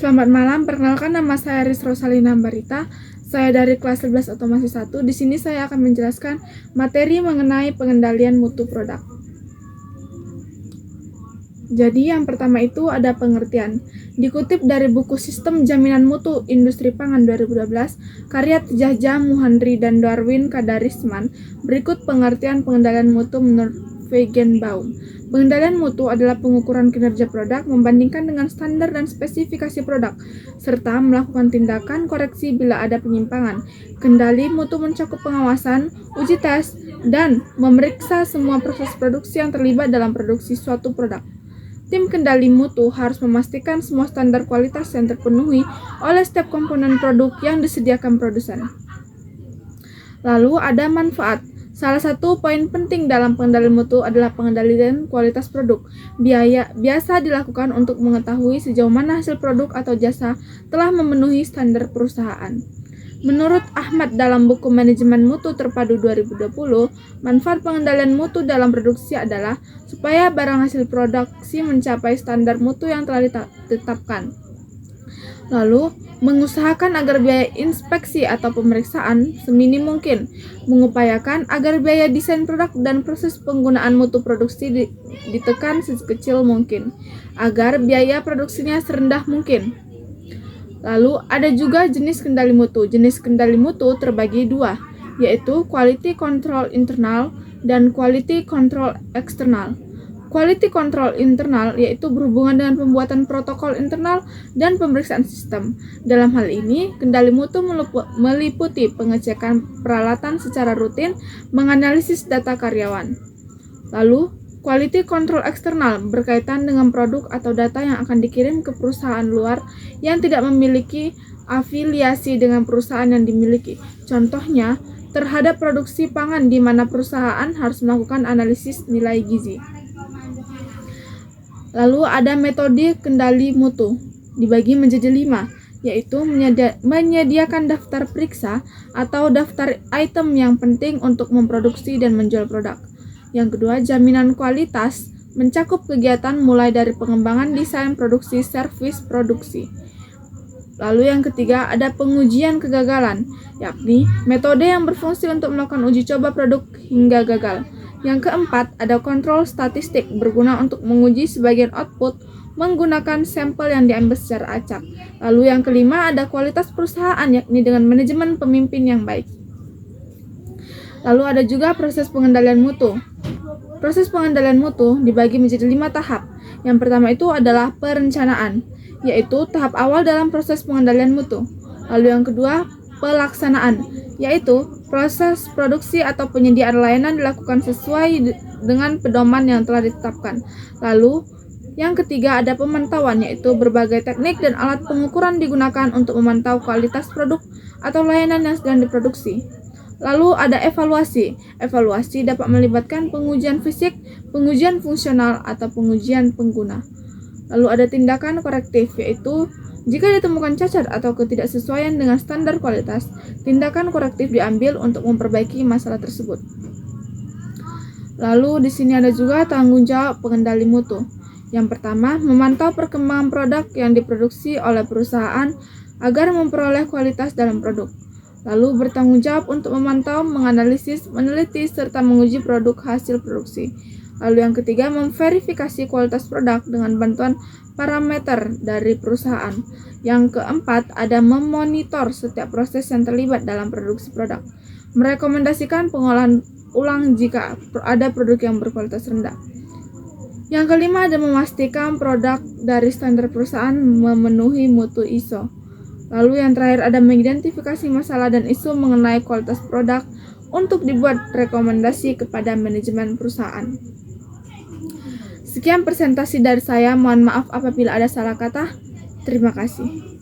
Selamat malam, perkenalkan nama saya Riz Rosalina Barita. Saya dari kelas 11 otomasi 1. Di sini saya akan menjelaskan materi mengenai pengendalian mutu produk. Jadi yang pertama itu ada pengertian. Dikutip dari buku Sistem Jaminan Mutu Industri Pangan 2012, karya Tjahja Muhandri dan Darwin Kadarisman, berikut pengertian pengendalian mutu menurut Feigenbaum. Pengendalian mutu adalah pengukuran kinerja produk membandingkan dengan standar dan spesifikasi produk, serta melakukan tindakan koreksi bila ada penyimpangan. Kendali mutu mencakup pengawasan, uji tes, dan memeriksa semua proses produksi yang terlibat dalam produksi suatu produk. Tim kendali mutu harus memastikan semua standar kualitas yang terpenuhi oleh setiap komponen produk yang disediakan produsen. Lalu ada manfaat. Salah satu poin penting dalam pengendalian mutu adalah pengendalian kualitas produk. Biasa dilakukan untuk mengetahui sejauh mana hasil produk atau jasa telah memenuhi standar perusahaan. Menurut Ahmad dalam buku Manajemen Mutu Terpadu 2020, manfaat pengendalian mutu dalam produksi adalah supaya barang hasil produksi mencapai standar mutu yang telah ditetapkan. Lalu, mengusahakan agar biaya inspeksi atau pemeriksaan seminim mungkin, mengupayakan agar biaya desain produk dan proses penggunaan mutu produksi ditekan sekecil mungkin, agar biaya produksinya serendah mungkin. Lalu ada juga jenis kendali mutu. Jenis kendali mutu terbagi dua, yaitu quality control internal dan quality control eksternal. Quality control internal yaitu berhubungan dengan pembuatan protokol internal dan pemeriksaan sistem. Dalam hal ini, kendali mutu meliputi pengecekan peralatan secara rutin, menganalisis data karyawan. Lalu, quality control eksternal berkaitan dengan produk atau data yang akan dikirim ke perusahaan luar yang tidak memiliki afiliasi dengan perusahaan yang dimiliki. Contohnya, terhadap produksi pangan di mana perusahaan harus melakukan analisis nilai gizi. Lalu ada metode kendali mutu, dibagi menjadi 5, yaitu menyediakan daftar periksa atau daftar item yang penting untuk memproduksi dan menjual produk. Yang kedua, jaminan kualitas mencakup kegiatan mulai dari pengembangan desain produksi, servis produksi. Lalu yang ketiga, ada pengujian kegagalan, yakni metode yang berfungsi untuk melakukan uji coba produk hingga gagal. Yang keempat, ada kontrol statistik berguna untuk menguji sebagian output menggunakan sampel yang diambil secara acak. Lalu yang kelima, ada kualitas perusahaan, yakni dengan manajemen pemimpin yang baik. Lalu ada juga proses pengendalian mutu. Proses pengendalian mutu dibagi menjadi 5 tahap. Yang pertama itu adalah perencanaan, yaitu tahap awal dalam proses pengendalian mutu. Lalu yang kedua, pelaksanaan, yaitu proses produksi atau penyediaan layanan dilakukan sesuai dengan pedoman yang telah ditetapkan. Lalu yang ketiga ada pemantauan, yaitu berbagai teknik dan alat pengukuran digunakan untuk memantau kualitas produk atau layanan yang sedang diproduksi. Lalu ada evaluasi. Evaluasi dapat melibatkan pengujian fisik, pengujian fungsional, atau pengujian pengguna. Lalu ada tindakan korektif, yaitu jika ditemukan cacat atau ketidaksesuaian dengan standar kualitas, tindakan korektif diambil untuk memperbaiki masalah tersebut. Lalu di sini ada juga tanggung jawab pengendali mutu. Yang pertama, memantau perkembangan produk yang diproduksi oleh perusahaan agar memperoleh kualitas dalam produk. Lalu bertanggung jawab untuk memantau, menganalisis, meneliti, serta menguji produk hasil produksi. Lalu yang ketiga, memverifikasi kualitas produk dengan bantuan parameter dari perusahaan. Yang keempat, ada memonitor setiap proses yang terlibat dalam produksi produk. Merekomendasikan pengolahan ulang jika ada produk yang berkualitas rendah. Yang kelima, ada memastikan produk dari standar perusahaan memenuhi mutu ISO. Lalu yang terakhir ada mengidentifikasi masalah dan isu mengenai kualitas produk untuk dibuat rekomendasi kepada manajemen perusahaan. Sekian presentasi dari saya, mohon maaf apabila ada salah kata. Terima kasih.